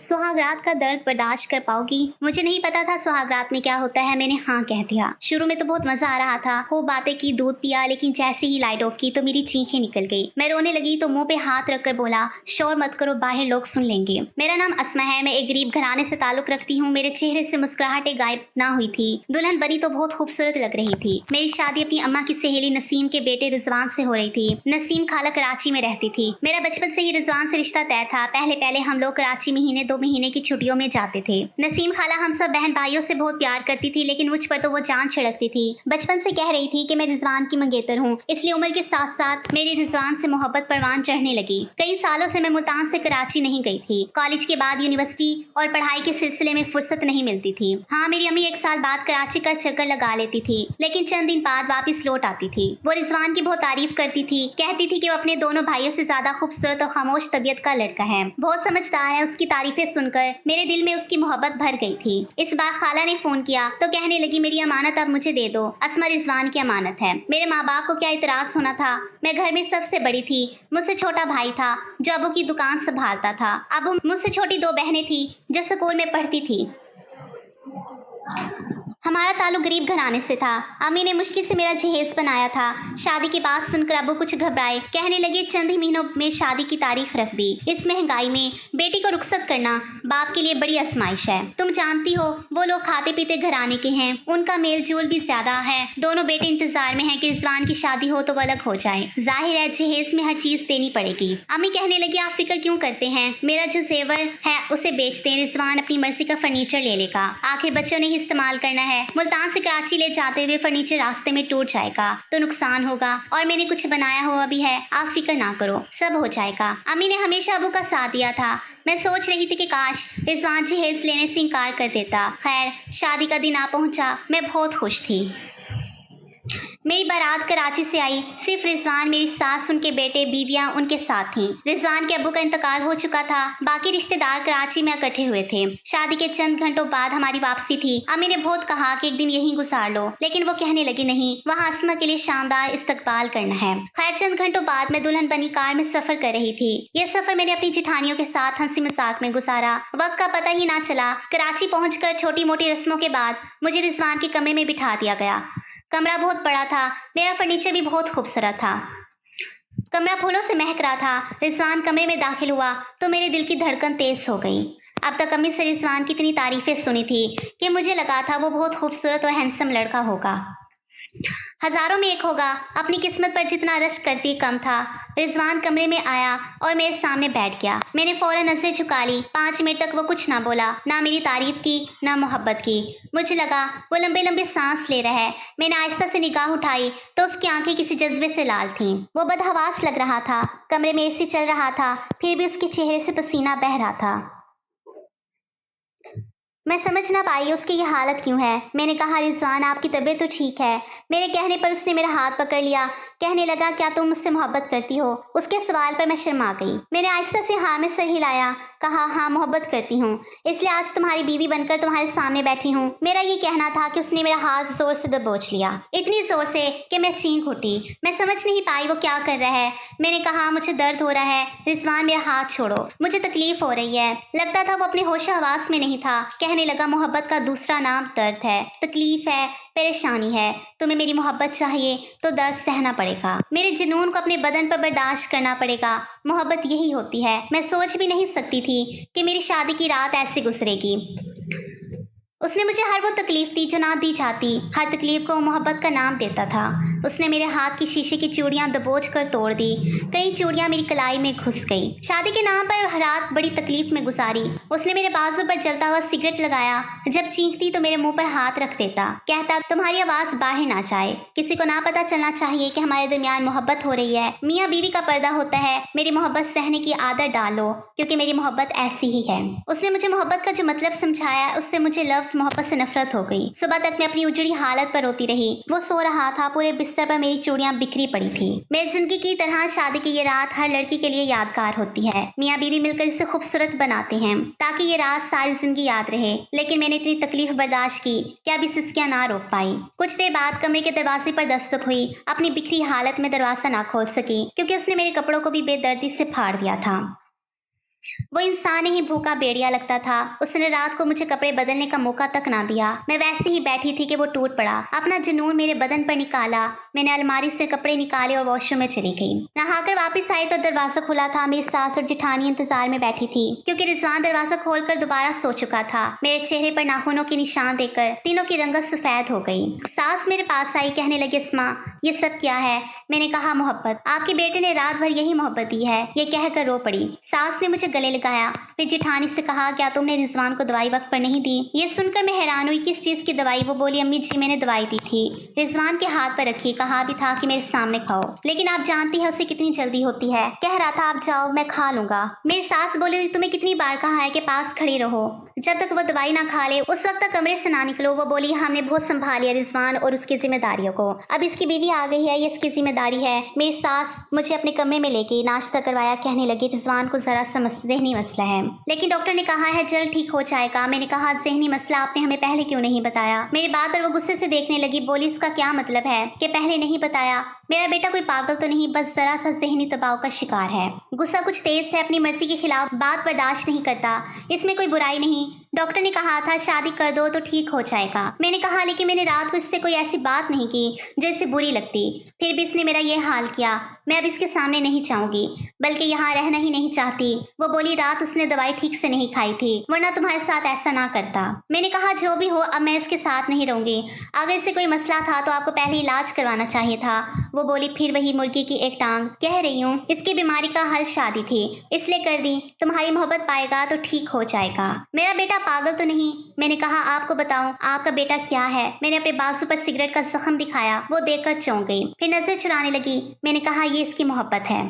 सुहाग रात का दर्द बर्दाश्त कर पाओगी? मुझे नहीं पता था सुहाग रात में क्या होता है, मैंने हाँ कह दिया। शुरू में तो बहुत मजा आ रहा था, खूब बातें की, दूध पिया, लेकिन जैसे ही लाइट ऑफ की तो मेरी चीखें निकल गई। मैं रोने लगी तो मुंह पे हाथ रखकर बोला, शोर मत करो, बाहर लोग सुन लेंगे। मेरा नाम अस्मा है, मैं एक गरीब घराने से ताल्लुक रखती हूँ। मेरे चेहरे से मुस्कुराहटें गायब ना हुई थी। दुल्हन बनी तो बहुत खूबसूरत लग रही थी। मेरी शादी अपनी अम्मा की सहेली नसीम के बेटे रिजवान से हो रही थी। नसीम खाला कराची में रहती थी। मेरा बचपन से ही रिजवान से रिश्ता तय था। पहले पहले हम लोग कराची महीने 2 महीने की छुट्टियों में जाते थे। नसीम खाला हम सब बहन भाइयों से बहुत प्यार करती थी, लेकिन मुझ पर तो वो जान छिड़कती थी। बचपन से कह रही थी कि मैं रिजवान की मंगेतर हूँ, इसलिए उम्र के साथ साथ मेरी रिजवान से मोहब्बत परवान चढ़ने लगी। कई सालों से मैं मुल्तान से कराची नहीं गई थी। कॉलेज के बाद यूनिवर्सिटी और पढ़ाई के सिलसिले में फुर्सत नहीं मिलती थी। हाँ, मेरी अम्मी 1 साल बाद कराची का चक्कर लगा लेती थी, लेकिन चंद दिन बाद वापस लौट आती थी। वो रिजवान की बहुत तारीफ करती थी, कहती थी कि वो अपने दोनों भाइयों से ज्यादा खूबसूरत और खामोश तबीयत का लड़का है, बहुत समझदार है। उसकी तारीफें सुनकर मेरे दिल में उसकी मोहब्बत भर गई थी। इस बार खाला ने फोन किया तो कहने लगी, मेरी अमानत अब मुझे दे दो, अस्मा रिजवान की अमानत है। मेरे माँ बाप को क्या इतराज होना था, मैं घर में सबसे बड़ी थी। मुझसे छोटा भाई था जो अबू की दुकान संभालता था। अबू मुझसे छोटी 2 बहनें थी जो स्कूल में पढ़ती थी। हमारा ताल्लुक गरीब घराने से था। अम्मी ने मुश्किल से मेरा जहेज बनाया था। शादी की बात सुनकर अबू कुछ घबराए, कहने लगे चंद ही महीनों में शादी की तारीख रख दी। इस महंगाई में बेटी को रुखसत करना बाप के लिए बड़ी आजमाइश है। तुम जानती हो वो लोग खाते पीते घराने के हैं, उनका मेल जोल भी ज्यादा है। दोनों बेटे इंतजार में हैं कि रिजवान की शादी हो तो वो अलग हो जाए। जाहिर है जहेज में हर चीज देनी पड़ेगी। अम्मी कहने लगी, आप फिक्र क्यों करते हैं, मेरा जो जेवर है उसे बेच दें, रिजवान अपनी मर्जी का फर्नीचर ले लेगा, आखिर बच्चों ने ही इस्तेमाल करना है। मुल्तान से कराची ले जाते हुए फर्नीचर रास्ते में टूट जाएगा तो नुकसान होगा, और मैंने कुछ बनाया हुआ भी है, आप फिक्र ना करो, सब हो जाएगा। अम्मी ने हमेशा अबू का साथ दिया था। मैं सोच रही थी कि काश रिजवान जहेज लेने से इनकार कर देता। खैर, शादी का दिन आ पहुंचा। मैं बहुत खुश थी। मेरी बारात कराची से आई। सिर्फ रिजवान, मेरी सास, उनके बेटे, बीवियां उनके साथ थीं। रिजवान के अब्बू का इंतकाल हो चुका था। बाकी रिश्तेदार कराची में इकट्ठे हुए थे। शादी के चंद घंटों बाद हमारी वापसी थी। अम्मी ने बहुत कहा कि एक दिन यहीं गुजार लो, लेकिन वो कहने लगी, नहीं, वहाँ अस्मा के लिए शानदार इस्तकबाल करना है। खैर, चंद घंटों बाद मैं दुल्हन बनी कार में सफर कर रही थी। यह सफर मैंने अपनी जिठानियों के साथ हंसी मजाक में गुजारा। वक्त का पता ही ना चला। कराची पहुंचकर छोटी मोटी रस्मों के बाद मुझे रिजवान के कमरे में बिठा दिया गया। कमरा बहुत बड़ा था। मेरा फर्नीचर भी बहुत खूबसूरत था। कमरा फूलों से महक रहा था। रिजवान कमरे में दाखिल हुआ तो मेरे दिल की धड़कन तेज हो गई। अब तक अम्मी से रिजवान की इतनी तारीफें सुनी थी कि मुझे लगा था वो बहुत खूबसूरत और हैंडसम लड़का होगा, हजारों में एक होगा। अपनी किस्मत पर जितना रश करती कम था। रिजवान कमरे में आया और मेरे सामने बैठ गया। मैंने फौरन नजरें झुका ली। 5 मिनट तक वो कुछ ना बोला, ना मेरी तारीफ की, ना मोहब्बत की। मुझे लगा वो लंबे लंबे सांस ले रहा है। मैंने आहिस्ता से निगाह उठाई तो उसकी आंखें किसी जज्बे से लाल थीं। वो बदहवास लग रहा था। कमरे में एसी चल रहा था, फिर भी उसके चेहरे से पसीना बह रहा था। मैं समझ ना पाई उसकी ये हालत क्यों है। मैंने कहा, रिजवान, आपकी तबीयत तो ठीक है। मेरे कहने पर उसने मेरा हाथ पकड़ लिया। कहने लगा, क्या तुम मुझसे मोहब्बत करती हो? उसके सवाल पर मैं शर्मा गई। मैंने आहिस्ता से हाँ में सर हिलाया, कहा, हाँ, मोहब्बत करती हूँ, इसलिए आज तुम्हारी बीवी बनकर तुम्हारे सामने बैठी हूँ। मेरा ये कहना था कि उसने मेरा हाथ जोर से दबोच लिया, इतनी जोर से कि मैं चीख उठी। मैं समझ नहीं पाई वो क्या कर रहा है। मैंने कहा, मुझे दर्द हो रहा है। रिजवान, मेरा हाथ छोड़ो, मुझे तकलीफ हो रही है। लगता था वो अपने होशो हवास में नहीं था। कहने लगा, मोहब्बत का दूसरा नाम दर्द है, तकलीफ है, परेशानी है। तुम्हें मेरी मोहब्बत चाहिए तो दर्द सहना पड़ेगा, मेरे जुनून को अपने बदन पर बर्दाश्त करना पड़ेगा। मोहब्बत यही होती है। मैं सोच भी नहीं सकती थी कि मेरी शादी की रात ऐसे गुजरेगी। उसने मुझे हर वो तकलीफ दी जो ना दी जाती। हर तकलीफ को वो मोहब्बत का नाम देता था। उसने मेरे हाथ की शीशे की चूड़ियां दबोच कर तोड़ दी। कई चूड़ियां मेरी कलाई में घुस गई। शादी के नाम पर रात बड़ी तकलीफ में गुजारी। उसने मेरे बाजू पर जलता हुआ सिगरेट लगाया। जब चीखती तो मेरे मुंह पर हाथ रख देता, कहता, तुम्हारी आवाज बाहर ना जाए, किसी को ना पता चलना चाहिए कि हमारे दरमियान मोहब्बत हो रही है। मियाँ बीवी का पर्दा होता है। मेरी मोहब्बत सहने की आदत डालो, क्योंकि मेरी मोहब्बत ऐसी ही है। उसने मुझे मोहब्बत का जो मतलब समझाया, उससे मुझे लफ्ज मोहब्बत से नफरत हो गई। सुबह तक मैं अपनी उजड़ी हालत पर रोती रही। वो सो रहा था, पूरे बिस्तर पर मेरी चूड़ियां बिखरी पड़ी थी। मेरी जिंदगी की तरह शादी की ये रात हर लड़की के लिए यादगार होती है। मियाँ बीवी मिलकर इसे खूबसूरत बनाते हैं ताकि ये रात सारी जिंदगी याद रहे। लेकिन मैंने इतनी तकलीफ बर्दाश्त की कि अभी सिसकियां ना रोक पाई। कुछ देर बाद कमरे के दरवाजे पर दस्तक हुई। अपनी बिखरी हालत में दरवाजा ना खोल सकी क्योंकि उसने मेरे कपड़ों को भी बेदर्दी से फाड़ दिया था। वो इंसान ही भूखा भेड़िया लगता था। उसने रात को मुझे कपड़े बदलने का मौका तक ना दिया। मैं वैसे ही बैठी थी कि वो टूट पड़ा। अपना जुनून मेरे बदन पर निकाला। मैंने अलमारी से कपड़े निकाले और वॉशरूम में चली गई। नहाकर वापस आई तो दरवाजा खुला था। मेरी सास और जिठानी इंतजार में बैठी थी क्योंकि रिजवान दरवाजा खोलकर दोबारा सो चुका था। मेरे चेहरे पर नाखूनों के निशान देखकर तीनों की रंगत सफेद हो गई। सास मेरे पास आई, कहने लगी, अस्मा ये सब क्या है? मैंने कहा, मोहब्बत। आपके बेटे ने रात भर यही मोहब्बत दी है। ये कहकर रो पड़ी। सास ने मुझे गले लगाया। फिर जिठानी से कहा, क्या तुमने रिजवान को दवाई वक्त पर नहीं दी? ये सुनकर मैं हैरान हुई, किस चीज की दवाई? वो बोली, अम्मी जी मैंने दवाई दी थी, रिजवान के हाथ पर रखी, कहा भी था कि मेरे सामने खाओ, लेकिन आप जानती है उसे कितनी जल्दी होती है। कह रहा था आप जाओ मैं खा लूंगा। मेरी सास बोली, तुम्हें कितनी बार कहा है कि पास खड़ी रहो, जब तक वो दवाई ना खा ले उस वक्त तक कमरे से ना निकलो। वो बोली, हमने बहुत संभाल लिया रिजवान और उसकी जिम्मेदारियों को, अब इसकी बीवी आ गई है, ये इसकी जिम्मेदारी है। मेरी सास मुझे अपने कमरे में लेके नाश्ता करवाया। कहने लगी, रिजवान को जरा सा जहनी मसला है, लेकिन डॉक्टर ने कहा है जल्द ठीक हो जाएगा। मैंने कहा, जहनी मसला आपने हमें पहले क्यों नहीं बताया? मेरी बात पर वो गुस्से से देखने लगी। बोली, इसका क्या मतलब है कि पहले नहीं बताया? मेरा बेटा कोई पागल तो नहीं, बस जरा सा जहनी दबाव का शिकार है। गुस्सा कुछ तेज है, अपनी मर्जी के खिलाफ बात बर्दाश्त नहीं करता। इसमें कोई बुराई नहीं। डॉक्टर ने कहा था शादी कर दो तो ठीक हो जाएगा। मैंने कहा, लेकिन मैंने रात को इससे कोई ऐसी बात नहीं की जो इसे बुरी लगती, फिर भी इसने मेरा ये हाल किया। मैं अब इसके सामने नहीं चाहूंगी, बल्कि यहाँ रहना ही नहीं चाहती। वो बोली, रात उसने दवाई ठीक से नहीं खाई थी, वरना तुम्हारे साथ ऐसा ना करता। मैंने कहा, जो भी हो अब मैं इसके साथ नहीं रहूंगी। अगर इससे कोई मसला था तो आपको पहले इलाज करवाना चाहिए था। वो बोली, फिर वही मुर्गी की एक टांग। कह रही हूँ इसकी बीमारी का हल शादी थी, इसलिए कर दी। तुम्हारी मोहब्बत पाएगा तो ठीक हो जाएगा। मेरा बेटा पागल तो नहीं? मैंने कहा, आपको बताऊं आपका बेटा क्या है? मैंने अपने बाजू पर सिगरेट का जख्म दिखाया। वो देखकर चौंक गई, फिर नजर चुराने लगी। मैंने कहा, ये इसकी मोहब्बत है।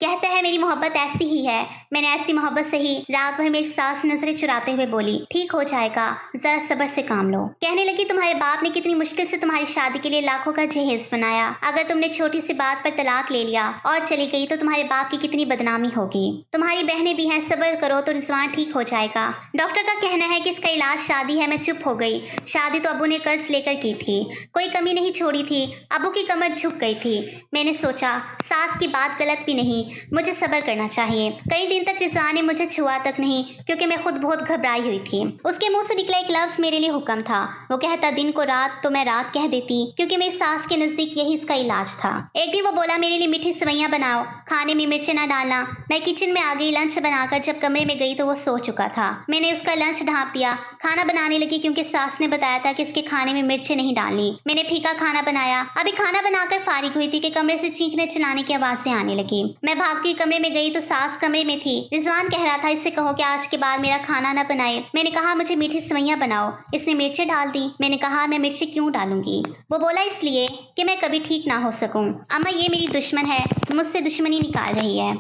कहता है मेरी मोहब्बत ऐसी ही है। मैंने ऐसी मोहब्बत से ही रात भर मेरी सास नजरें चुराते हुए बोली, ठीक हो जाएगा, जरा सब्र से काम लो। कहने लगी, तुम्हारे बाप ने कितनी मुश्किल से तुम्हारी शादी के लिए लाखों का जहेज बनाया। अगर तुमने छोटी सी बात पर तलाक ले लिया और चली गई तो तुम्हारे बाप की कितनी बदनामी होगी। तुम्हारी बहनें भी हैं, सब्र करो तो रिजवान ठीक हो जाएगा। डॉक्टर का कहना है कि इसका इलाज शादी है। मैं चुप हो गई। शादी तो अबू ने कर्ज लेकर की थी, कोई कमी नहीं छोड़ी थी। अबू की कमर झुक गई थी। मैंने सोचा सास की बात गलत भी नहीं, मुझे सब्र करना चाहिए। कई दिन तक रिजवान ने मुझे छुआ तक नहीं, क्योंकि मैं खुद बहुत घबराई हुई थी। उसके मुंह से निकला एक लफ्ज मेरे लिए हुक्म था। वो कहता, दिन को रात तो मैं रात कह देती, क्योंकि मेरी सास के नजदीक यही इसका इलाज था। एक दिन वो बोला, मेरे लिए मीठी सेवइयां बनाओ, खाने में मिर्च ना डालना। मैं किचन में आ गई लंच बनाकर। जब कमरे में गई तो वो सो चुका था। मैंने उसका लंच ढांप दिया। खाना बनाने लगी, क्योंकि सास ने बताया था कि इसके खाने में मिर्चें नहीं डालनी। मैंने फीका खाना बनाया। अभी खाना बनाकर फारिग हुई थी कि कमरे से चीखने चिल्लाने की आवाजें आने लगी। मैं भागती कमरे में गई तो सास कमरे में थी। रिजवान कह रहा था, इससे कहो कि आज के बाद मेरा खाना न बनाए। मैंने कहा, मुझे मीठी सेवइयां बनाओ। इसने मिर्चें डाल दी। मैंने कहा, मैं मिर्चें क्यों डालूंगी? वो बोला, इसलिए कि मैं कभी ठीक ना हो सकूं। अम्मा ये मेरी दुश्मन है, मुझसे दुश्मनी निकाल रही है।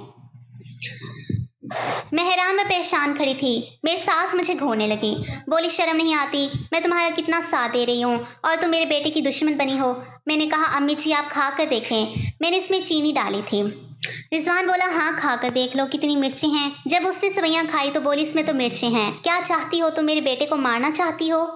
मैं हैरान व परेशान खड़ी थी। मेरी सास मुझे घूरने लगी। बोली, शर्म नहीं आती? मैं तुम्हारा कितना साथ दे रही हूँ और तुम मेरे बेटे की दुश्मन बनी हो। मैंने कहा, अम्मी जी आप खा कर देखें, मैंने इसमें चीनी डाली थी। रिजवान बोला, हाँ खा कर देख लो कितनी मिर्चें हैं। जब उसने सेवइयां खाई तो बोली, इसमें तो मिर्चें हैं। क्या चाहती हो? तुम मेरे बेटे को मारना चाहती हो?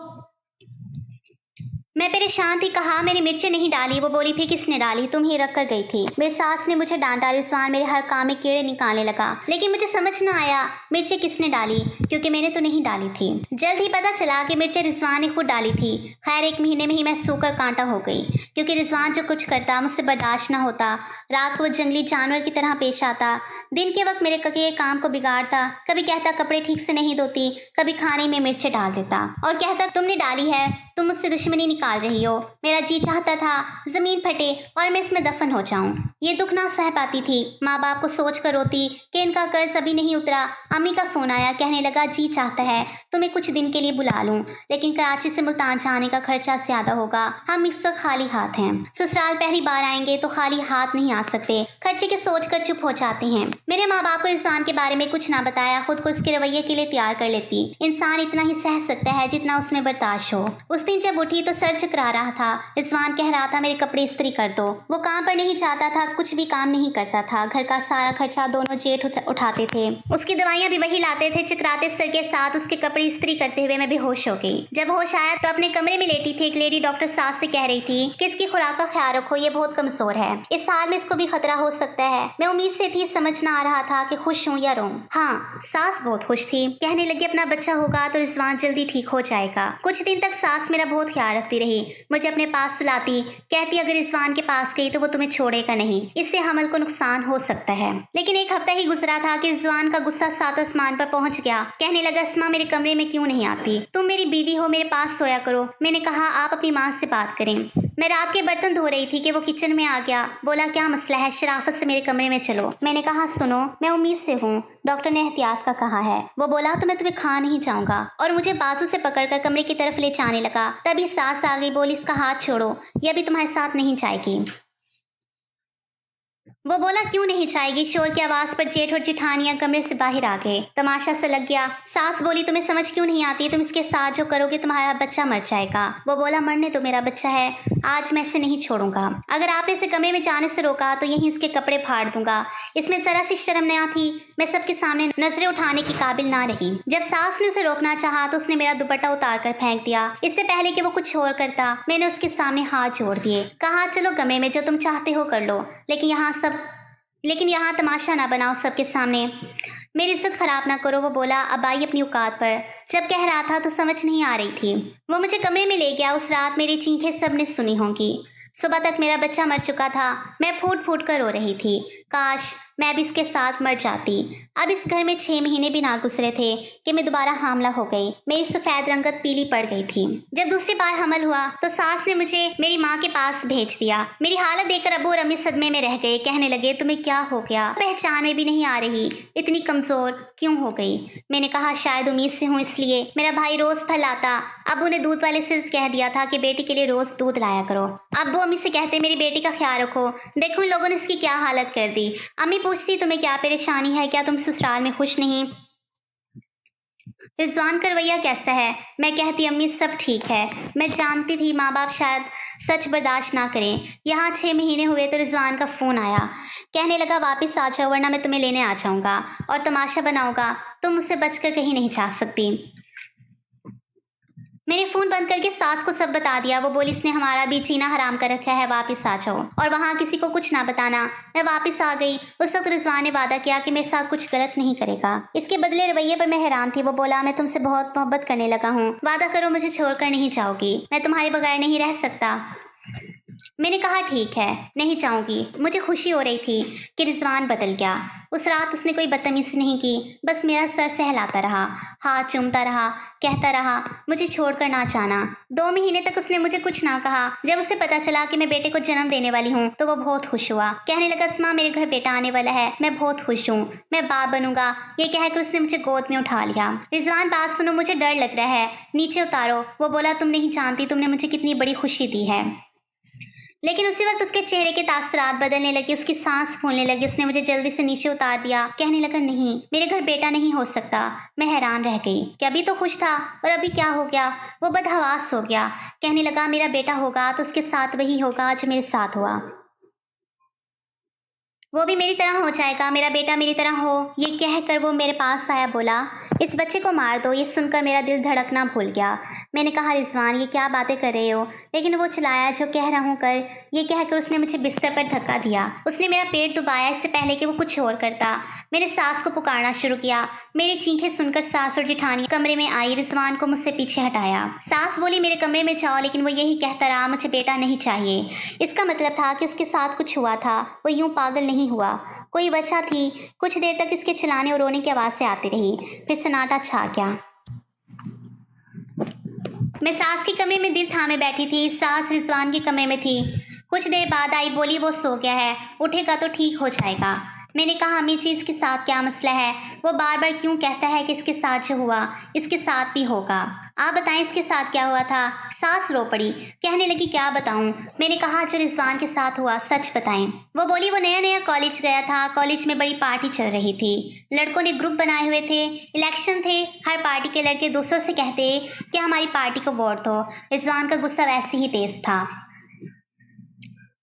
मैं परेशान थी। कहा, मैंने मिर्चें नहीं डाली। वो बोली, फिर किसने डाली? तुम ही रख कर गई थी। मेरी सास ने मुझे डांटा। रिजवान मेरे हर काम में कीड़े निकालने लगा, लेकिन मुझे समझ न आया मिर्चें किसने डाली, क्योंकि मैंने तो नहीं डाली थी। जल्द ही पता चला कि मिर्चें रिजवान ने खुद डाली थी। खैर 1 महीने में ही मैं सूकर कांटा हो गई, क्योंकि रिजवान जो कुछ करता मुझसे बर्दाश्त न होता। रात को वो जंगली जानवर की तरह पेश आता। दिन के वक्त मेरे के काम को बिगाड़ता। कभी कहता कपड़े ठीक से नहीं धोती, कभी खाने में मिर्चें डाल देता और कहता तुमने डाली है, तुम मुझसे दुश्मनी निकाल रही हो। मेरा जी चाहता था जमीन फटे और मैं इसमें दफन हो जाऊं। ये दुख ना सह पाती थी। माँ बाप को सोच कर रोती कि इनका कर्ज अभी नहीं उतरा। अम्मी का फोन आया, कहने लगा, जी चाहता है तुम्हें कुछ दिन के लिए बुला लूं, लेकिन कराची से मुल्तान जाने का खर्चा ज्यादा होगा। हम इस वक्त खाली हाथ हैं। ससुराल पहली बार आएंगे तो खाली हाथ नहीं आ सकते। खर्चे की सोच कर चुप हो जाते हैं। मेरे माँ बाप को रिजवान के बारे में कुछ ना बताया। खुद को उसके रवैये के लिए तैयार कर लेती। इंसान इतना ही सह सकता है जितना उसमें बर्दाश्त हो। उस दिन जब उठी तो सर चकरा रहा था। रिजवान कह रहा था मेरे कपड़े इस्त्री कर दो। वो काम पर नहीं जाता था, कुछ भी काम नहीं करता था। घर का सारा खर्चा दोनों जेठ उठाते थे। उसकी दवाइयाँ भी वही लाते थे। चकराते सर के साथ उसके कपड़े इस्त्री करते हुए मैं बेहोश हो गई। जब होश आया तो अपने कमरे में लेटी थी। एक लेडी डॉक्टर सास से कह रही थी कि इसकी खुराक का ख्याल रखो, ये बहुत कमजोर है, इस हाल में इसको भी खतरा हो सकता है। मैं उम्मीद से थी, समझ ना आ रहा था कि खुश हूँ या रो। हाँ, सास बहुत खुश थी। कहने लगी अपना बच्चा होगा तो रिजवान जल्दी ठीक हो जाएगा। कुछ दिन तक सास मेरा बहुत ख्याल रखती रही, मुझे अपने पास सुलाती, कहती अगर रिजवान के पास गई तो वो तुम्हें छोड़ेगा नहीं, इससे हमल को नुकसान हो सकता है। लेकिन एक हफ्ता ही गुजरा था कि रिजवान का गुस्सा सात आसमान पर पहुंच गया। कहने लगा अस्मा मेरे कमरे में क्यों नहीं आती, तुम मेरी बीवी हो, मेरे पास सोया करो। मैंने कहा आप अपनी माँ से बात करें। मैं रात के बर्तन धो रही थी कि वो किचन में आ गया। बोला क्या मसला है, शराफत से मेरे कमरे में चलो। मैंने कहा सुनो, मैं उम्मीद से हूँ, डॉक्टर ने एहतियात का कहा है। वो बोला तो मैं तुम्हें खा नहीं जाऊंगा, और मुझे बाजू से पकड़कर कमरे की तरफ ले जाने लगा। तभी सास आ गई, बोली इसका हाथ छोड़ो, ये अभी तुम्हारे साथ नहीं जाएगी। वो बोला क्यों नहीं जाएगी। शोर की आवाज पर जेठ और जिठानियां कमरे से बाहर आ गए। तमाशा से लग गया। सास बोली तुम्हें समझ क्यों नहीं आती, तुम इसके साथ जो करोगे तुम्हारा बच्चा मर जाएगा। वो बोला मरने तो मेरा बच्चा है, आज मैं इसे नहीं छोड़ूंगा। अगर आपने इसे कमरे में जाने से रोका तो यहीं इसके कपड़े फाड़ दूंगा। इसमें जरा सी शर्म न थी। मैं सबके सामने नजरें उठाने की काबिल ना रही। जब सास ने उसे रोकना चाहा तो उसने मेरा दुपट्टा उतार कर फेंक दिया। इससे पहले कि वो कुछ और करता, मैंने उसके सामने हाथ जोड़ दिए। कहा चलो कमरे में, जो तुम चाहते हो कर लो, लेकिन यहाँ तमाशा ना बनाओ सबके सामने, मेरी इज्जत खराब ना करो। वो बोला अब आई अपनी औकात पर। जब कह रहा था तो समझ नहीं आ रही थी। वो मुझे कमरे में ले गया। उस रात मेरी चीखें सबने सुनी होंगी। सुबह तक मेरा बच्चा मर चुका था। मैं फूट फूट कर रो रही थी। काश मैं भी इसके साथ मर जाती। अब इस घर में 6 महीने भी ना गुजरे थे कि मैं दोबारा हामला हो गई। मेरी सफ़ेद रंगत पीली पड़ गई थी। जब दूसरी बार हमल हुआ तो सास ने मुझे मेरी माँ के पास भेज दिया। मेरी हालत देखकर अब्बू और अम्मी सदमे में रह गए। कहने लगे तुम्हें क्या हो गया, पहचान में भी नहीं आ रही, इतनी कमज़ोर क्यों हो गई। मैंने कहा शायद उम्मीद से हूँ इसलिए। मेरा भाई रोज़ फल लाता। अब्बू ने दूध वाले से कह दिया था कि बेटी के लिए रोज़ दूध लाया करो। अब्बू अम्मी से कहते मेरी बेटी का ख्याल रखो। देखो इन लोगों ने इसकी क्या हालत कर दी। अम्मी पूछती तुम्हें क्या परेशानी है, क्या तुम ससुराल में खुश नहीं, रिजवान का रवैया कैसा है। मैं कहती अम्मी सब ठीक है। मैं जानती थी माँ बाप शायद सच बर्दाश्त ना करें। यहाँ 6 महीने हुए तो रिजवान का फ़ोन आया। कहने लगा वापस आ जाओ वरना मैं तुम्हें लेने आ जाऊँगा और तमाशा बनाऊँगा, तुम मुझसे बचकर कहीं नहीं जा सकती। मैंने फ़ोन बंद करके सास को सब बता दिया। वो बोली इसने हमारा भी जीना हराम कर रखा है, वापस आ जाओ और वहाँ किसी को कुछ ना बताना। मैं वापस आ गई। उस वक्त रिजवान ने वादा किया कि मेरे साथ कुछ गलत नहीं करेगा। इसके बदले रवैये पर मैं हैरान थी। वो बोला मैं तुमसे बहुत मोहब्बत करने लगा हूँ, वादा करो मुझे छोड़कर नहीं जाओगी, मैं तुम्हारे बगैर नहीं रह सकता। मैंने कहा ठीक है, नहीं चाहूँगी। मुझे खुशी हो रही थी कि रिजवान बदल गया। उस रात उसने कोई बदतमीजी नहीं की, बस मेरा सर सहलाता रहा, हाथ चूमता रहा, कहता रहा मुझे छोड़कर ना जाना। 2 महीने तक उसने मुझे कुछ ना कहा। जब उसे पता चला कि मैं बेटे को जन्म देने वाली हूँ तो वो बहुत खुश हुआ। कहने लगा अस्मा मेरे घर बेटा आने वाला है, मैं बहुत खुश हूँ, मैं बाप बनूंगा। ये कहकर उसने मुझे गोद में उठा लिया। रिजवान बात सुनो, मुझे डर लग रहा है, नीचे उतारो। वो बोला तुम नहीं जानती तुमने मुझे कितनी बड़ी खुशी दी है। लेकिन उसी वक्त उसके चेहरे के तासुरात बदलने लगे, उसकी सांस फूलने लगी। उसने मुझे जल्दी से नीचे उतार दिया। कहने लगा नहीं, मेरे घर बेटा नहीं हो सकता। मैं हैरान रह गई कि अभी तो खुश था और अभी क्या हो गया। वो बदहवास हो गया। कहने लगा मेरा बेटा होगा तो उसके साथ वही होगा जो मेरे साथ हुआ, वो भी मेरी तरह हो जाएगा, मेरा बेटा मेरी तरह हो। ये कहकर वो मेरे पास आया, बोला इस बच्चे को मार दो। ये सुनकर मेरा दिल धड़कना भूल गया। मैंने कहा रिजवान ये क्या बातें कर रहे हो। लेकिन वो चलाया जो कह रहा हूँ कर। ये कहकर उसने मुझे बिस्तर पर धक्का दिया। उसने मेरा पेट दबाया इससे पहले कि वो कुछ और करता। मैंने सास को पुकारना शुरू किया। मेरी चीखें सुनकर सास और जिठानी कमरे में आई। रिजवान को मुझसे पीछे हटाया। सास बोली मेरे कमरे में जाओ, लेकिन वो यही कहता रहा मुझे बेटा नहीं चाहिए। इसका मतलब था कि उसके साथ कुछ हुआ था, वो यूं पागल नहीं हुआ। कोई वजह थी। कुछ देर तक इसके चिल्लाने और रोने की आवाज़ से आती रही, फिर सन्नाटा छा गया। मैं सास के कमरे में दिल थामे बैठी थी। सास रिजवान के कमरे में थी। कुछ देर बाद आई, बोली वो सो गया है, उठेगा तो ठीक हो जाएगा। मैंने कहा अम्मी जी इसके साथ क्या मसला है, वो बार बार क्यों कहता है कि इसके साथ जो हुआ इसके साथ भी होगा, आप बताएं इसके साथ क्या हुआ था। सास रो पड़ी, कहने लगी क्या बताऊं। मैंने कहा जो रिजवान के साथ हुआ सच बताएं। वो बोली वो नया नया कॉलेज गया था, कॉलेज में बड़ी पार्टी चल रही थी, लड़कों ने ग्रुप बनाए हुए थे, इलेक्शन थे, हर पार्टी के लड़के दूसरों से कहते कि हमारी पार्टी को वोट दो। रिजवान का गुस्सा वैसे ही तेज था।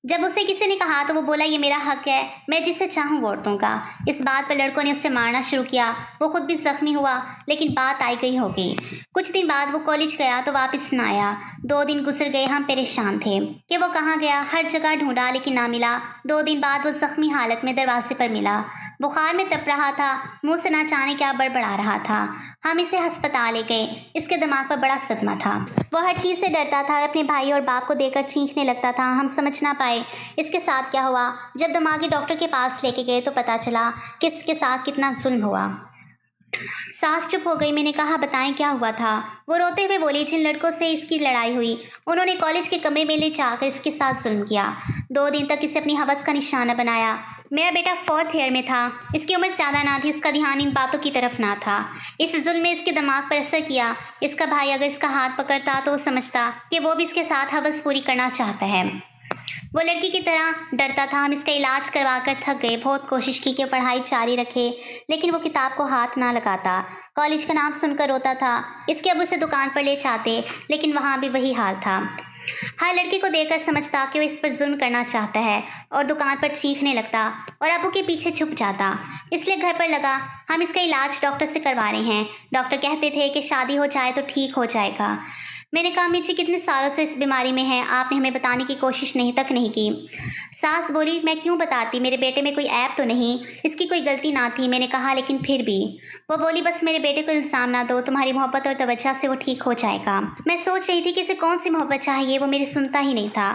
जब उसे किसी ने कहा तो वो बोला ये मेरा हक है, मैं जिसे चाहूँ वोट दूंगा। इस बात पर लड़कों ने उससे मारना शुरू किया, वो खुद भी जख्मी हुआ, लेकिन बात आई गई हो गई। कुछ दिन बाद वो कॉलेज गया तो वापस न आया। 2 दिन गुजर गए, हम परेशान थे कि वो कहाँ गया, हर जगह ढूंढा लेकिन ना मिला। 2 दिन बाद वो जख्मी हालत में दरवाजे पर मिला, बुखार में तप रहा था, मुंह से ना जाने क्या बड़बड़ा रहा था। हम इसे अस्पताल ले गए, इसके दिमाग पर बड़ा सदमा था, वो हर चीज़ से डरता था, अपने भाई और बाप को देखकर चीखने लगता था। हम समझ ना पाए इसके साथ क्या हुआ। जब दिमागी डॉक्टर के पास लेके गए तो पता चला कि इसके साथ कितना जुल्म हुआ। सास चुप हो गई। मैंने कहा बताएं क्या हुआ था। वो रोते हुए बोली जिन लड़कों से इसकी लड़ाई हुई उन्होंने कॉलेज के कमरे में ले जाकर इसके साथ जुल्म किया। 2 दिन तक इसे अपनी हवस का निशाना बनाया। मेरा बेटा 4th ईयर में था, इसकी उम्र ज़्यादा ना थी, इसका ध्यान इन बातों की तरफ ना था। इस जुल्म ने इसके दिमाग पर असर किया। इसका भाई अगर इसका हाथ पकड़ता तो वो समझता कि वो भी इसके साथ हवस पूरी करना चाहता है। वो लड़की की तरह डरता था। हम इसका इलाज करवा कर थक गए, बहुत कोशिश की कि पढ़ाई जारी रखे, लेकिन वो किताब को हाथ ना लगाता। कॉलेज का नाम सुनकर रोता था। इसके अब्बू उसे दुकान पर ले जाते, लेकिन वहाँ भी वही हाल था। हर लड़की को देखकर समझता कि वो इस पर जुल्म करना चाहता है और दुकान पर चीखने लगता और अब्बू के पीछे छुप जाता। इसलिए घर पर लगा हम इसका इलाज डॉक्टर से करवा रहे हैं। डॉक्टर कहते थे कि शादी हो जाए तो ठीक हो जाएगा। मैंने कहा अम्मी जी कितने सालों से इस बीमारी में है, आपने हमें बताने की कोशिश नहीं की। सास बोली मैं क्यों बताती, मेरे बेटे में कोई ऐब तो नहीं, इसकी कोई गलती ना थी। मैंने कहा लेकिन फिर भी। वो बोली बस मेरे बेटे को इल्ज़ाम ना दो, तुम्हारी मोहब्बत और तवज्जो से वो ठीक हो जाएगा। मैं सोच रही थी कि इसे कौन सी मोहब्बत चाहिए, वो मेरी सुनता ही नहीं था।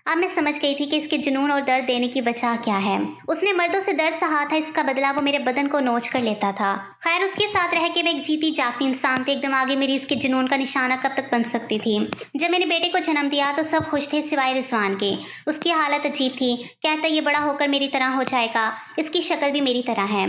अब मैं समझ गई थी कि इसके जुनून और दर्द देने की वजह क्या है। उसने मर्दों से दर्द सहा था, इसका बदला वो मेरे बदन को नोच कर लेता था। खैर उसके साथ रह के मैं एक जीती जागती इंसान थी, एकदम आगे मेरी इसके जुनून का निशाना कब तक बन सकती थी। जब मैंने बेटे को जन्म दिया तो सब खुश थे सिवाय रिजवान के। उसकी हालत अजीब थी, कहता ये बड़ा होकर मेरी तरह हो जाएगा, इसकी शक्ल भी मेरी तरह है,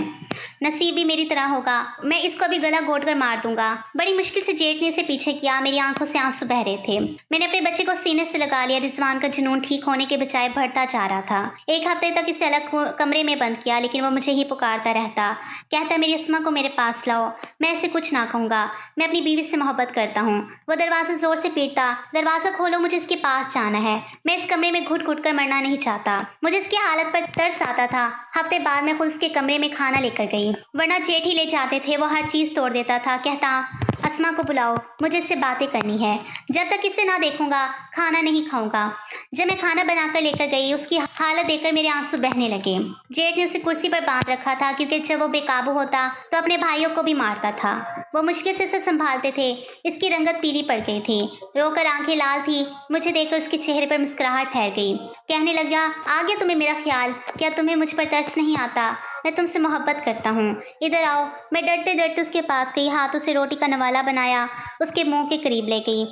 नसीब भी मेरी तरह होगा, मैं इसको अभी गला घोट कर मार दूंगा। बड़ी मुश्किल से जेठ ने इसे पीछे किया, मेरी आंखों से आंसू बह रहे थे। मैंने अपने बच्चे को सीने से लगा लिया। रिजवान का जुनून ठीक होने के बजाय बढ़ता जा रहा था। 1 हफ्ते तक इसे अलग कमरे में बंद किया, लेकिन वो मुझे ही पुकारता रहता, कहता मेरी अस्मा को मेरे पास लाओ। मैं ऐसे कुछ ना कहूँगा, मैं अपनी बीवी से मोहब्बत करता हूँ। वो दरवाज़ा जोर से पीटता, दरवाज़ा खोलो, मुझे इसके पास जाना है, मैं इस कमरे में घुट घुट कर मरना नहीं चाहता। मुझे इसकी हालत पर तरस आता था। हफ्ते बाद मैं खुद उसके कमरे में खाना लेकर गई, वरना जेठ ही ले जाते थे। वो हर चीज़ तोड़ देता था, कहता अस्मा को बुलाओ, मुझे इससे बातें करनी है, जब तक इसे ना देखूंगा खाना नहीं खाऊंगा। जब मैं खाना बनाकर लेकर गई उसकी हालत देखकर मेरे आंसू बहने लगे। जेठ ने उसे कुर्सी पर बांध रखा था, क्योंकि जब वो बेकाबू होता तो अपने भाइयों को भी मारता था। वो मुश्किल से उसे संभालते थे। इसकी रंगत पीली पड़ गई थी, रोकर आंखें लाल थी। मुझे देखकर उसके चेहरे पर मुस्कुराहट फैल गई। कहने लगा आ गया तुम्हें मेरा ख्याल, क्या तुम्हें मुझ पर तरस नहीं आता? मैं तुमसे मोहब्बत करता हूँ, इधर आओ। मैं डरते डरते उसके पास गई, हाथों से रोटी का नवाला बनाया, उसके मुंह के करीब ले गई।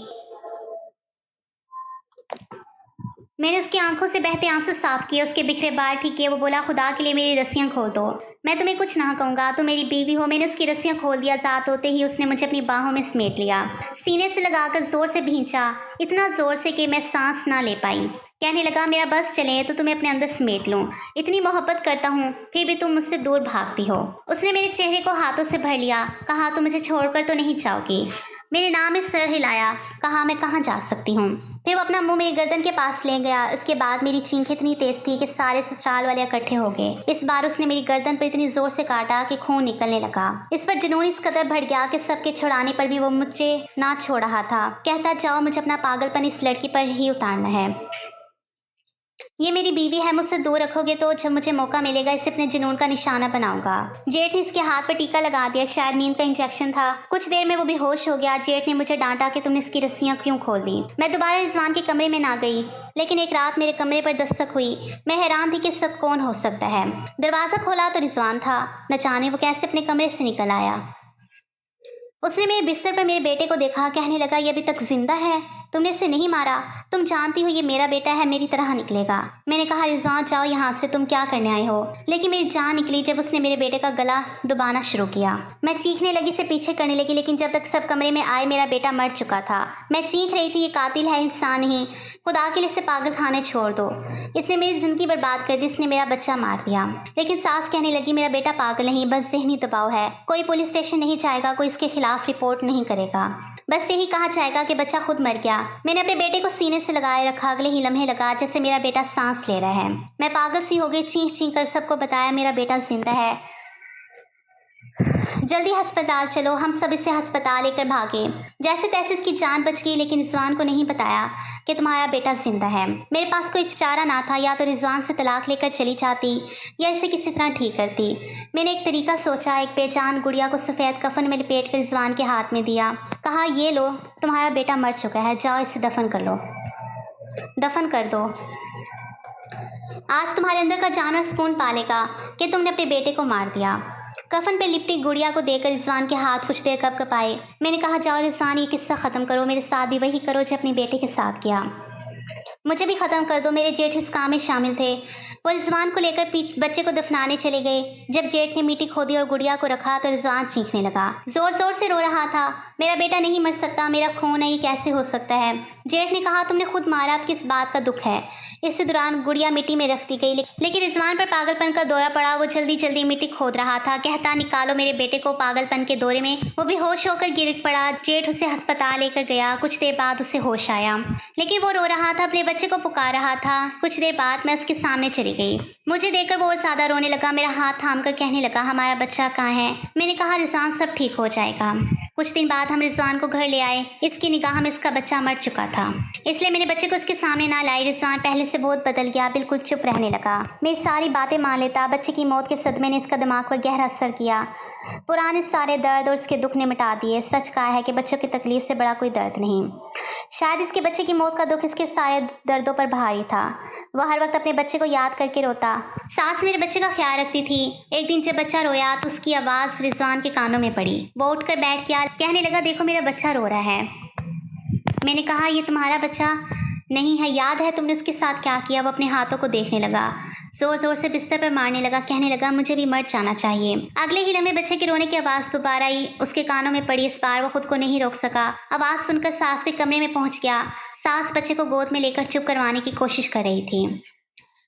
मैंने उसकी आंखों से बहते आंसू साफ किए, उसके बिखरे बाल ठीक किए। वो बोला खुदा के लिए मेरी रस्सियां खोल दो, मैं तुम्हें कुछ ना कहूँगा, तुम मेरी बीवी हो। मैंने उसकी रस्सियां खोल दिया। ज़ात होते ही उसने मुझे अपनी बाहों में समेट लिया, सीने से लगाकर जोर से भींचा, इतना जोर से कि मैं सांस ना ले पाई। कहने लगा मेरा बस चले तो तुम्हें अपने अंदर समेट लूँ, इतनी मोहब्बत करता हूँ फिर भी तुम मुझसे दूर भागती हो। उसने मेरे चेहरे को हाथों से भर लिया, कहा तुम मुझे छोड़कर तो नहीं जाओगी। मेरे नाम में सर हिलाया, कहा मैं कहाँ जा सकती हूँ। फिर वो अपना मुंह मेरी गर्दन के पास ले गया। इसके बाद मेरी चीख इतनी तेज थी कि सारे ससुराल वाले इकट्ठे हो गए। इस बार उसने मेरी गर्दन पर इतनी जोर से काटा कि खून निकलने लगा। इस पर जुनून इस कदर बढ़ गया कि सबके छुड़ाने पर भी वो मुझे ना छोड़ रहा था। कहता जाओ, मुझे अपना पागलपन इस लड़की पर ही उतारना है, ये मेरी बीवी है, मुझसे दूर रखोगे तो जब मुझे मौका मिलेगा इसे अपने जुनून का निशाना बनाऊंगा। जेठ ने इसके हाथ पर टीका लगा दिया, शायद नींद का इंजेक्शन था। कुछ देर में वो बेहोश हो गया। जेठ ने मुझे डांटा कि तुमने इसकी रस्सियां क्यों खोल दी। मैं दोबारा रिजवान के कमरे में ना गई, लेकिन एक रात मेरे कमरे पर दस्तक हुई। मैं हैरान थी कि सब कौन हो सकता है। दरवाज़ा खोला तो रिजवान था। न जाने वो कैसे अपने कमरे से निकल आया। उसने मेरे बिस्तर पर मेरे बेटे को देखा, कहने लगा ये अभी तक जिंदा है। तुमने इसे नहीं मारा? तुम जानती हो ये मेरा बेटा है, मेरी तरह निकलेगा। मैंने कहा रिजवान जाओ यहाँ से, तुम क्या करने आए हो? लेकिन मेरी जान निकली जब उसने मेरे बेटे का गला दबाना शुरू किया। मैं चीखने लगी, से पीछे करने लगी, लेकिन जब तक सब कमरे में आए मेरा बेटा मर चुका था। मैं चीख रही थी, ये कातिल है, इंसान नहीं, खुदा के लिए इसे पागल खाने छोड़ दो, इसने मेरी ज़िंदगी बर्बाद कर दी, इसने मेरा बच्चा मार दिया। लेकिन सास कहने लगी मेरा बेटा पागल नहीं, बस ज़हनी दबाव है, कोई पुलिस स्टेशन नहीं जाएगा, कोई इसके खिलाफ रिपोर्ट नहीं करेगा, बस यही कहा जाएगा कि बच्चा खुद मर गया। मैंने अपने बेटे को सीने से लगाए रखा, अगले ही लम्हे लगा जैसे मेरा बेटा सांस ले रहा है। मैं पागल सी हो गई, चीख चीख कर सबको बताया मेरा बेटा जिंदा है, जल्दी अस्पताल चलो। हम सब इसे अस्पताल लेकर भागे। जैसे तैसे इसकी जान बच गई, लेकिन रिजवान को नहीं बताया कि तुम्हारा बेटा जिंदा है। मेरे पास कोई चारा ना था, या तो रिजवान से तलाक लेकर चली जाती या इसे किसी तरह ठीक करती। मैंने एक तरीका सोचा, एक बेजान गुड़िया को सफ़ेद कफन में लपेट कर रिजवान के हाथ में दिया, कहा ये लो तुम्हारा बेटा मर चुका है, जाओ इसे दफन कर लो, दफन कर दो। आज तुम्हारे अंदर का जानवर सुकून पालेगा कि तुमने अपने बेटे को मार दिया। कफन पे लिपटी गुड़िया को देकर रिजवान के हाथ कुछ देर कपकपाए। मैंने कहा जाओ रिजवान, ये किस्सा ख़त्म करो, मेरे साथ भी वही करो जो अपने बेटे के साथ किया, मुझे भी ख़त्म कर दो। मेरे जेठ इस काम में शामिल थे। वो रिजवान को लेकर बच्चे को दफनाने चले गए। जब जेठ ने मिट्टी खोदी और गुड़िया को रखा तो रिजवान चीखने लगा, ज़ोर ज़ोर से रो रहा था, मेरा बेटा नहीं मर सकता, मेरा खून है, ये कैसे हो सकता है? जेठ ने कहा तुमने खुद मारा, अब किस बात का दुख है? इस दौरान गुड़िया मिट्टी में रख दी गई, लेकिन रिजवान पर पागलपन का दौरा पड़ा। वो जल्दी जल्दी मिट्टी खोद रहा था, कहता निकालो मेरे बेटे को। पागलपन के दौरे में वो बेहोश होकर गिर पड़ा। जेठ उसे अस्पताल लेकर गया। कुछ देर बाद उसे होश आया, लेकिन वो रो रहा था, अपने बच्चे को पुकार रहा था। कुछ देर बाद मैं उसके सामने चली गई। मुझे देखकर वो और ज़्यादा रोने लगा, मेरा हाथ थाम कर कहने लगा हमारा बच्चा कहाँ है? मैंने कहा रिजवान सब ठीक हो जाएगा। कुछ दिन बाद हम रिजवान को घर ले आए। इसकी निगाह में इसका बच्चा मर चुका था, इसलिए मैंने बच्चे को उसके सामने ना लाई। रिजवान पहले से बहुत बदल गया, बिल्कुल चुप रहने लगा, मेरी सारी बातें मान लेता। बच्चे की मौत के सदमे ने इसका दिमाग पर गहरा असर किया। पुराने सारे दर्द और उसके दुख ने मिटा दिए। सच कहा है कि बच्चों की तकलीफ से बड़ा कोई दर्द नहीं। शायद इसके बच्चे की मौत का दुख इसके सारे दर्दों पर भारी था। वह हर वक्त अपने बच्चे को याद करके रोता। सास मेरे बच्चे का ख्याल रखती थी। एक दिन जब बच्चा रोया तो उसकी आवाज़ रिजवान के कानों में पड़ी। वो उठकर बैठ गया, कहने लगा देखो मेरा बच्चा रो रहा है। मैंने कहा ये तुम्हारा बच्चा नहीं है, याद है तुमने उसके साथ क्या किया? वो अपने हाथों को देखने लगा, ज़ोर ज़ोर से बिस्तर पर मारने लगा, कहने लगा मुझे भी मर जाना चाहिए। अगले ही लम्हे बच्चे के रोने की आवाज़ दोबारा ही उसके कानों में पड़ी। इस बार वो खुद को नहीं रोक सका। आवाज़ सुनकर सास के कमरे में पहुंच गया। सास बच्चे को गोद में लेकर चुप करवाने की कोशिश कर रही थी।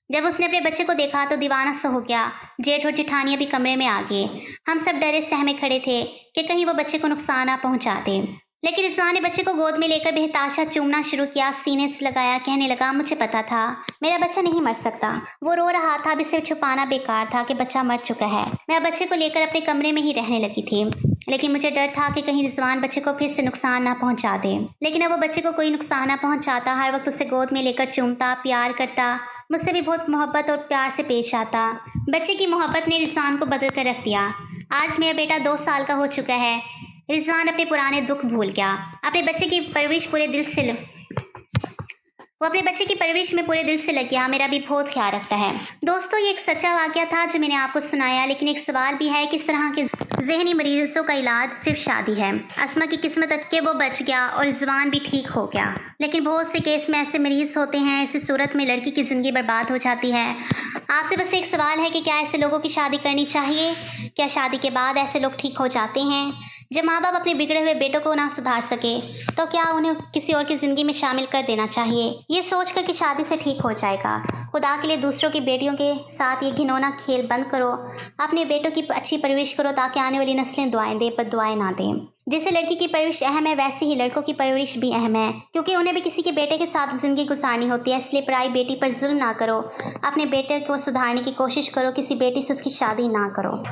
जब उसने अपने बच्चे को देखा तो दीवाना सा हो गया। जेठ और जेठानियाँ भी कमरे में आ गए। हम सब डरे सहमे खड़े थे कि कहीं वो बच्चे को नुकसान ना पहुंचा दे। लेकिन रिजवान ने बच्चे को गोद में लेकर बेहताशा चूमना शुरू किया, सीने से लगाया, कहने लगा मुझे पता था मेरा बच्चा नहीं मर सकता। वो रो रहा था, अब इसे छुपाना बेकार था कि बच्चा मर चुका है। मैं बच्चे को लेकर अपने कमरे में ही रहने लगी थी, लेकिन मुझे डर था कि कहीं रिजवान बच्चे को फिर से नुकसान ना पहुंचा दे। लेकिन अब वो बच्चे को कोई नुकसान ना पहुंचाता। हर वक्त उसे गोद में लेकर चूमता, प्यार करता, मुझसे भी बहुत मोहब्बत और प्यार से पेश आता। बच्चे की मोहब्बत ने रिजवान को बदल कर रख दिया। आज मेरा बेटा 2 साल का हो चुका है। रिजवान अपने पुराने दुख भूल गया। अपने बच्चे की परवरिश में पूरे दिल से लग गया। मेरा भी बहुत ख्याल रखता है। दोस्तों ये एक सच्चा वाकया था जो मैंने आपको सुनाया, लेकिन एक सवाल भी है कि इस तरह के ज़हनी मरीजों का इलाज सिर्फ शादी है। अस्मा की किस्मत अच्छी वो बच गया और रिजवान भी ठीक हो गया, लेकिन बहुत से केस में ऐसे मरीज होते हैं, ऐसी सूरत में लड़की की ज़िंदगी बर्बाद हो जाती है। आपसे बस एक सवाल है कि क्या ऐसे लोगों की शादी करनी चाहिए? क्या शादी के बाद ऐसे लोग ठीक हो जाते हैं? जब माँ बाप अपने बिगड़े हुए बेटों को ना सुधार सके तो क्या उन्हें किसी और की ज़िंदगी में शामिल कर देना चाहिए, ये सोच कर कि शादी से ठीक हो जाएगा? खुदा के लिए दूसरों की बेटियों के साथ ये घिनौना खेल बंद करो। अपने बेटों की अच्छी परवरिश करो ताकि आने वाली नस्लें दुआएं दे पर दुआएं ना दें। जैसे लड़की की परवरिश अहम है वैसे ही लड़कों की परवरिश भी अहम है, क्योंकि उन्हें भी किसी के बेटे के साथ ज़िंदगी गुजारनी होती है। इसलिए पराई बेटी पर जुल्म ना करो, अपने बेटे को सुधारने की कोशिश करो, किसी बेटी से उसकी शादी ना करो।